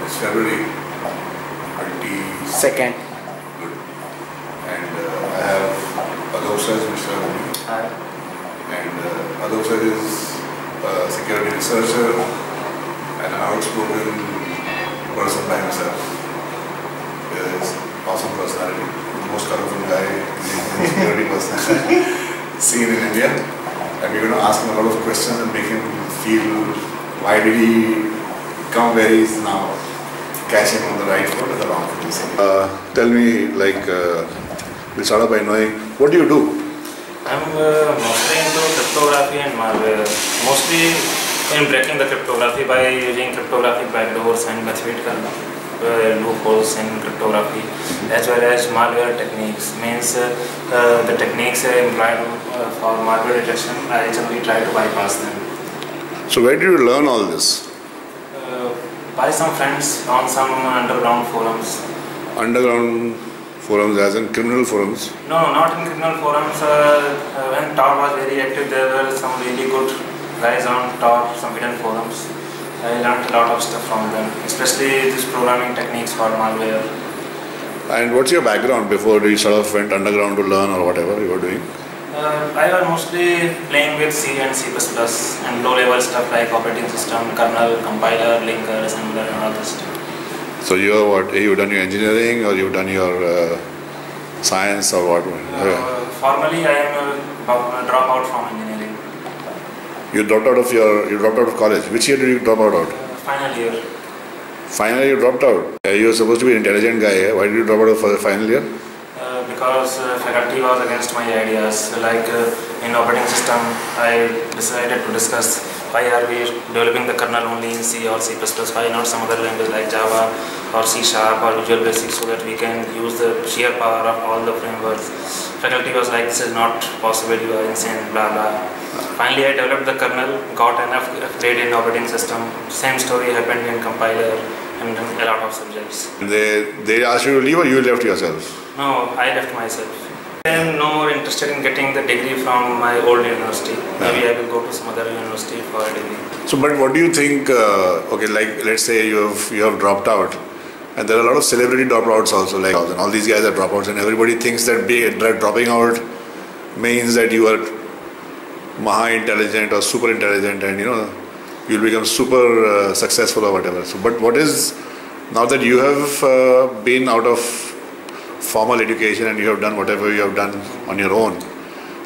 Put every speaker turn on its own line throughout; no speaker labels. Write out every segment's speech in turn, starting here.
It's February 22nd. Good. And I have Adov sir, Mr. Abhi.
Hi.
And Adov sir is a security researcher and an outspoken person by himself. He is awesome personality. The most colorful guy in security person seen in India. And we're going to ask him a lot of questions and make him feel why did he come where he is now. Catch him on the right foot or the wrong foot. Tell me, we'll start up by knowing, what do you do?
I'm mostly into cryptography and malware. Mostly in breaking the cryptography by using cryptographic backdoors and mathematical loopholes in cryptography, as well as malware techniques. Means the techniques employed for malware detection, I generally try to bypass them.
So where did you learn all this?
By some friends on some underground forums.
Underground forums as in criminal forums?
No, not in criminal forums. When Tor was very active, there were some really good guys on Tor, some hidden forums. I learned a lot of stuff from them, especially these programming techniques for malware.
And what's your background before you sort of went underground to learn or whatever you were doing?
I was mostly playing with C and C++ and low-level stuff like operating system, kernel, compiler, linker, assembler, and all this stuff.
So you are what? You've done your engineering or you've done your science or what?
Formally, I am a dropout from engineering.
You dropped out of college. Which year did you drop out of?
Final year.
Final year you dropped out. You were supposed to be an intelligent guy. Why did you drop out of the final year?
Because faculty was against my ideas. Like in operating system, I decided to discuss why are we developing the kernel only in C or C++, why not some other language like Java or C# or Visual Basic, so that we can use the sheer power of all the frameworks. Faculty was like, this is not possible, you are insane, blah blah. Finally I developed the kernel, got enough upgrade in operating system. Same story happened in compiler and a lot of subjects.
They asked you to leave or you left yourself?
No, I left myself. I am no more interested in getting the degree from my old university. Maybe I will go to some other university for a degree. So,
but what do you think? Okay, like let's say you have dropped out, and there are a lot of celebrity dropouts also. Like and all these guys are dropouts, and everybody thinks that dropping out means that you are maha intelligent or super intelligent, and you'll become super successful or whatever. So, but what is now that you have been out of formal education and you have done whatever you have done on your own.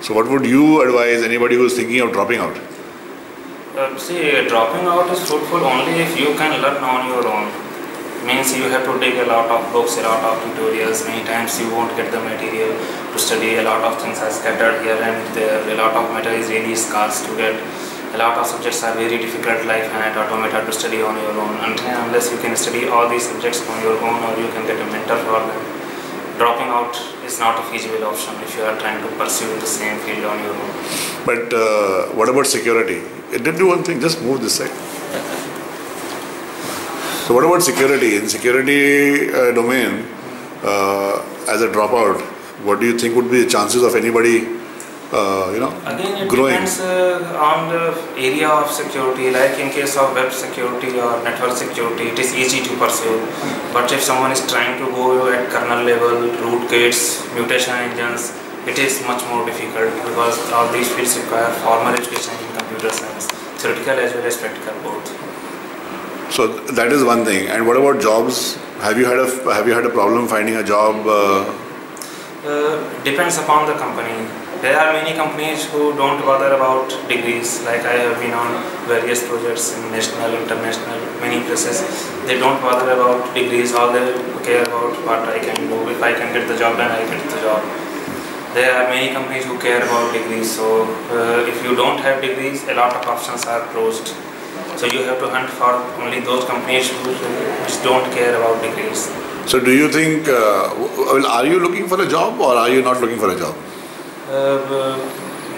So what would you advise anybody who is thinking of dropping out?
See, dropping out is fruitful only if you can learn on your own. Means you have to dig a lot of books, a lot of tutorials. Many times you won't get the material to study. A lot of things are scattered here and there. A lot of matter is really scarce to get. A lot of subjects are very difficult like finite automata to study on your own. Unless you can study all these subjects on your own or you can get a mentor for them. Dropping out is not a feasible option if you are trying to pursue the same field on your own.
But what about security? It did do one thing, just move this side. So what about security? In security domain, as a dropout, what do you think would be the chances of anybody
Again, it
growing?
Depends on the area of security. Like in case of web security or network security, it is easy to pursue. But if someone is trying to go at kernel level, rootkits, mutation engines, it is much more difficult because all these fields require formal education in computer science, theoretical as well as practical both.
So that is one thing. And what about jobs? Have you had a problem finding a job?
Depends upon the company. There are many companies who don't bother about degrees. Like I have been on various projects in national, international, many places. They don't bother about degrees. All they care about what I can do. If I can get the job, then I get the job. There are many companies who care about degrees. So if you don't have degrees, a lot of options are closed. So you have to hunt for only those companies which don't care about degrees.
So do you think, are you looking for a job or are you not looking for a job?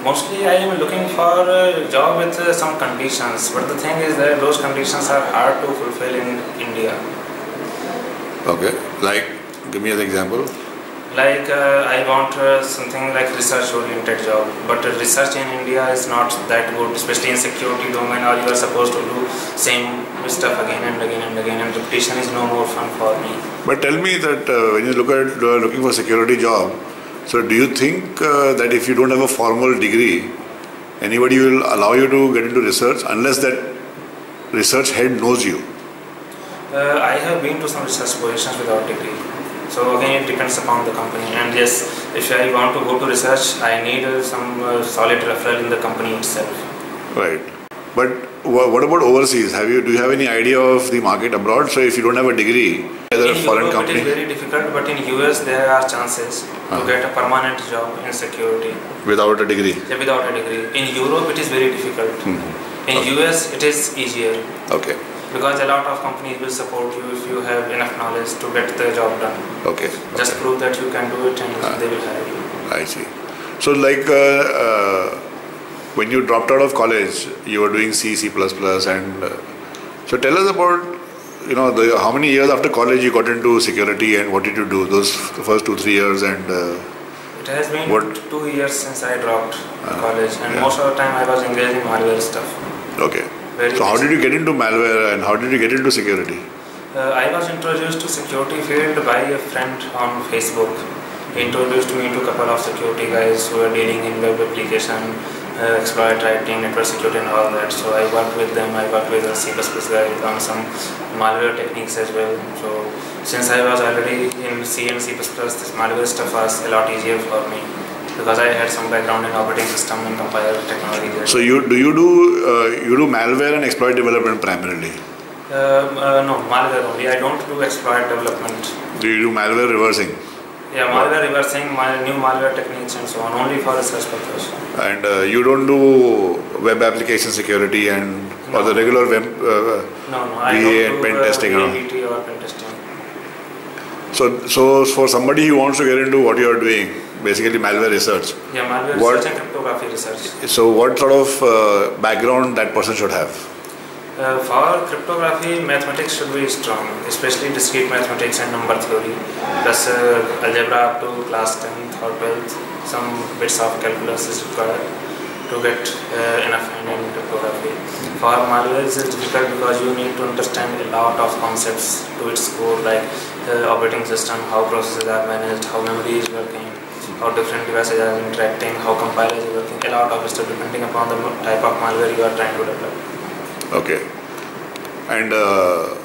Mostly I am looking for a job with some conditions, but the thing is that those conditions are hard to fulfill in India.
Okay, like give me an example.
Like I want something like research oriented job, but research in India is not that good, especially in security domain, or you are supposed to do same with stuff again and again and again, and repetition is no more fun for me.
But tell me that when you look at looking for security job, so do you think that if you don't have a formal degree, anybody will allow you to get into research unless that research head knows you?
I have been to some research positions without degree. So again, it depends upon the company. And yes, if I want to go to research, I need some solid referral in the company itself.
Right. But what about overseas? Do you have any idea of the market abroad? So if you don't have a degree, either a foreign company.
It is very difficult, but in US there are chances to get a permanent job in security.
Without a degree?
Yeah, without a degree. In Europe it is very difficult. In US it is easier.
Okay.
Because a lot of companies will support you if you have enough knowledge to get the job done.
Okay.
Just prove that you can do it and they will hire you.
I see. So like when you dropped out of college, you were doing C, C++ and so tell us about, how many years after college you got into security and what did you do those first 2-3 years and
it has been 2 years since I dropped college and most of the time I was engaged in malware stuff.
Okay. So how did you get into malware and how did you get into security?
I was introduced to security field by a friend on Facebook. He introduced me to a couple of security guys who are dealing in web application, exploit writing, network security and all that. So I worked with them. I worked with a C++ guys on some malware techniques as well. So since I was already in C and C++, this malware stuff was a lot easier for me. Because I had some background in operating system and compiler technology.
So you do malware and exploit development primarily?
No, malware only. I don't do exploit development.
Do you do malware reversing?
Yeah, malware reversing, new malware techniques and so on, only for research purpose.
And you don't do web application security and or the regular web
I don't do
pen testing
VAPT or pen testing.
So for somebody who wants to get into what you are doing, basically malware research.
Yeah, malware research and cryptography research.
So what sort of background that person should have?
For cryptography, mathematics should be strong, especially discrete mathematics and number theory, plus algebra up to class 10th or 12th. Some bits of calculus is required to get enough hand in cryptography. For malware, it is difficult because you need to understand a lot of concepts to its core, like operating system, how processes are managed, how memory is working, how different devices are interacting, how compilers are working, a lot of stuff depending upon the type of malware you are trying to develop.
Okay. And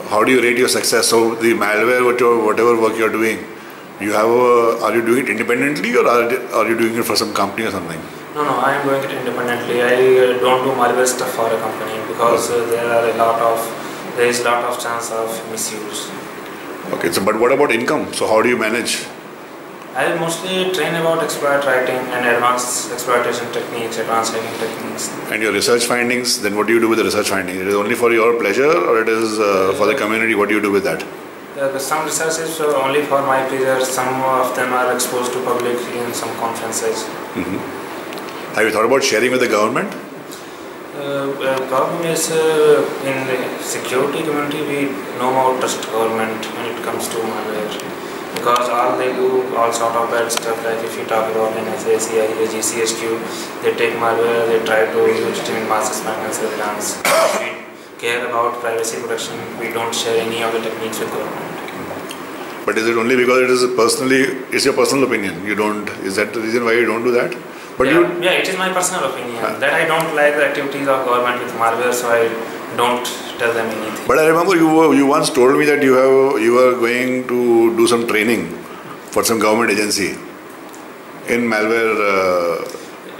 how do you rate your success? So the malware, whatever work you are doing, are you doing it independently or are you doing it for some company or something?
No, I am doing it independently. I don't do malware stuff for a company because there is a lot of chance of misuse.
Okay, so but what about income? So how do you manage?
I mostly train about exploit writing and advanced exploitation techniques, advanced hacking techniques.
And your research findings, then what do you do with the research findings? It is only for your pleasure or it is for the community? What do you do with that?
Some research is only for my pleasure. Some of them are exposed to public in some conferences.
Have you thought about sharing with the government?
Problem is in the security community we no more trust government when it comes to malware. Because all they do, all sort of bad stuff, like if you talk about NSA, CIA, GCHQ, they take malware, they try to use it in mass spam and surveillance. We care about privacy protection, we don't share any of the techniques with government.
But is it only because it's your personal opinion? Is that the reason why you don't do that? But
yeah, it is my personal opinion that I don't like the activities of government with malware, so I don't tell them anything.
But I remember you once told me that you were going to do some training for some government agency in malware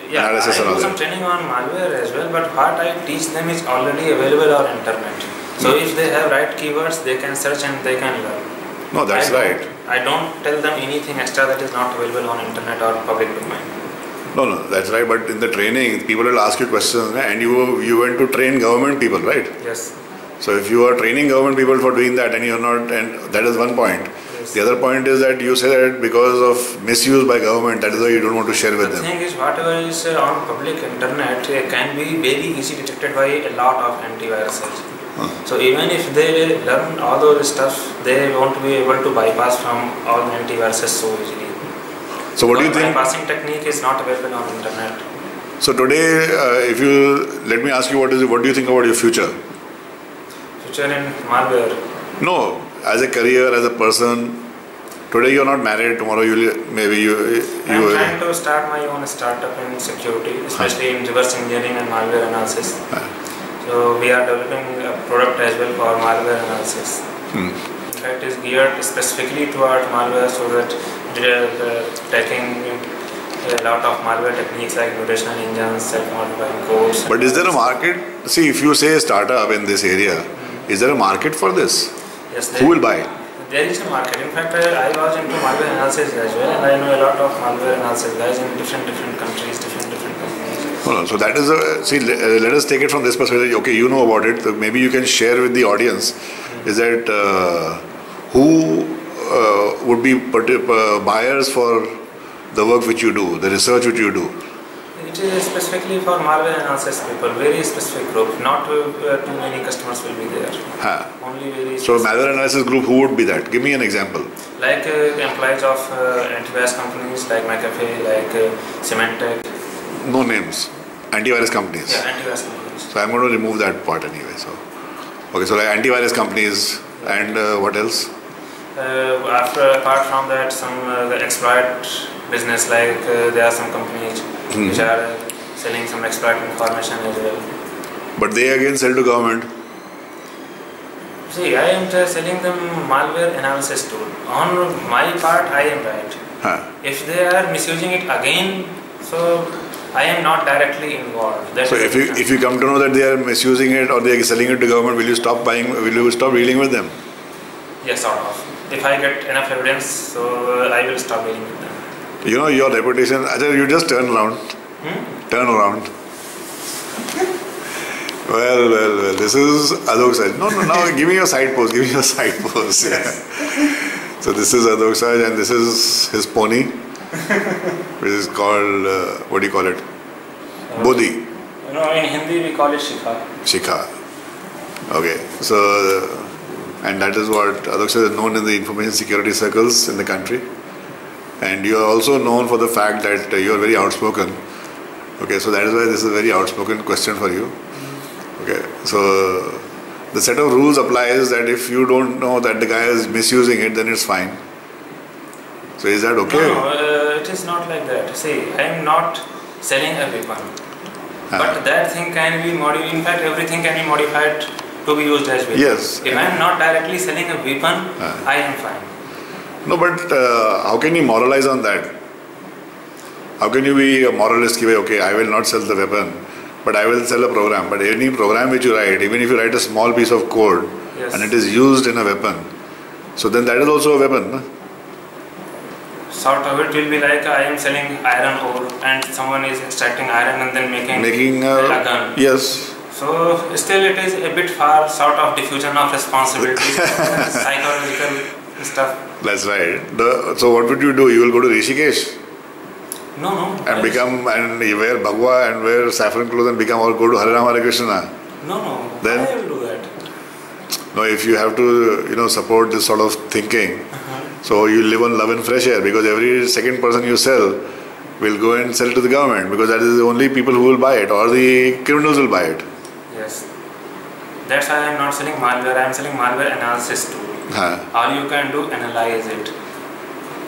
analysis and all that.
I do some training on malware as well, but what I teach them is already available on internet. So if they have right keywords, they can search and they can learn.
No, that's right.
I don't tell them anything extra that is not available on internet or public domain.
No, that's right. But in the training, people will ask you questions, and you went to train government people, right?
Yes.
So if you are training government people for doing that, and you're not, and that is one point. Yes. The other point is that you say that because of misuse by government, that is why you don't want to share with them.
The thing is, whatever is on public internet can be very easily detected by a lot of antiviruses. So even if they learn all those stuff, they won't be able to bypass from all the antiviruses so easily.
So what do you think?
Bypassing technique is not available on internet.
So today, let me ask you, what do you think about your future?
future in malware?
No, as a career, as a person. Today you are not married. Tomorrow maybe you.
I'm trying to start my own startup in security, especially in reverse engineering and malware analysis. So we are developing a product as well for malware analysis. In fact, it's geared specifically toward malware, so that taking a lot of malware techniques like mutational engines, self-modifying codes.
But is there a market? See, if you say startup in this area, is there a market for this?
Yes.
Who will buy?
There is a market. In fact, I was into malware analysis as well, and I know a lot of malware analysis guys in different countries, different companies.
No, so that is let us take it from this perspective. Okay, you know about it. So maybe you can share with the audience. Is that who would be buyers for the work which you do, the research which you do?
It is specifically for malware analysis people, very specific group. Not too many customers will be there. Only very
so malware analysis group, who would be that? Give me an example.
Like employees of antivirus companies like McAfee, like Symantec.
No names. Antivirus companies.
Yeah, antivirus companies.
So I'm going to remove that part anyway. So okay, so like antivirus companies and what else?
Apart from that, some the exploit business, like there are some companies which are selling some exploit information as well.
But they again sell to government.
See, I am just selling them malware analysis tool. On my part, I am right. If they are misusing it again, so I am not directly involved.
So if you come to know that they are misusing it or they are selling it to government, will you stop buying? Will you stop dealing with them?
Yes, sort of. If I get enough evidence, so I will stop dealing with them.
You know your reputation. Ajay, you just turn around. Turn around. Well. This is Alok Saj. No. Now give me your side pose. Give me your side pose. Yeah. So this is Alok Saj, and this is his pony, which is called what do you call it? Bodhi.
No, in Hindi we call it Shikha.
Shikha. Okay. So. And that is what Alok Saj is known in the information security circles in the country. And you are also known for the fact that you are very outspoken. Okay, so that is why this is a very outspoken question for you. Okay, so the set of rules applies that if you don't know that the guy is misusing it, then it's fine. So is that okay?
No, it is not like that. See, I am not selling a weapon. But that thing can be modified. In fact, everything can be modified to be used as weapon.
Yes.
If I am not directly selling a weapon, I am fine.
No, but how can you moralize on that? How can you be a moralist? Okay, I will not sell the weapon, but I will sell a program. But any program which you write, even if you write a small piece of code and it is used in a weapon, so then that is also a weapon. No?
Sort of, it will be like I am selling iron ore and someone is extracting iron and then making a gun.
Yes.
So still it is a bit far, sort of diffusion of responsibility, psychological stuff.
That's right. So what would you do? You will go to Rishikesh?
No.
And wear Bhagwa and wear saffron clothes and go to Hare Rama Hare Krishna?
No.
Then,
I will do that.
No, if you have to, support this sort of thinking, so you live on love and fresh air, because every second person you sell will go and sell to the government, because that is the only people who will buy it, or the criminals will buy it.
Yes. That's why I am not selling malware. I am selling malware analysis tool. All you can do, analyze it.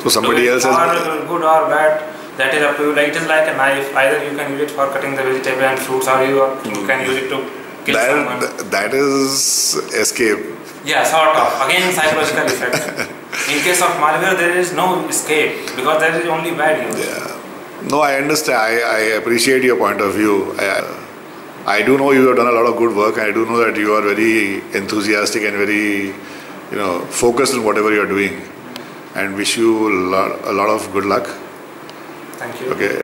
So somebody else has...
good or bad, that is up to you. Like, it is like a knife. Either you can use it for cutting the vegetable and fruits, or you can use it to kill someone.
That is escape.
Yeah, sort of. Again, psychological effect. In case of malware, there is no escape, because there is only bad use.
Yeah. No, I understand. I appreciate your point of view. I do know you have done a lot of good work. I do know that you are very enthusiastic and very, focused on whatever you are doing. And wish you a lot of good luck.
Thank you.
Okay.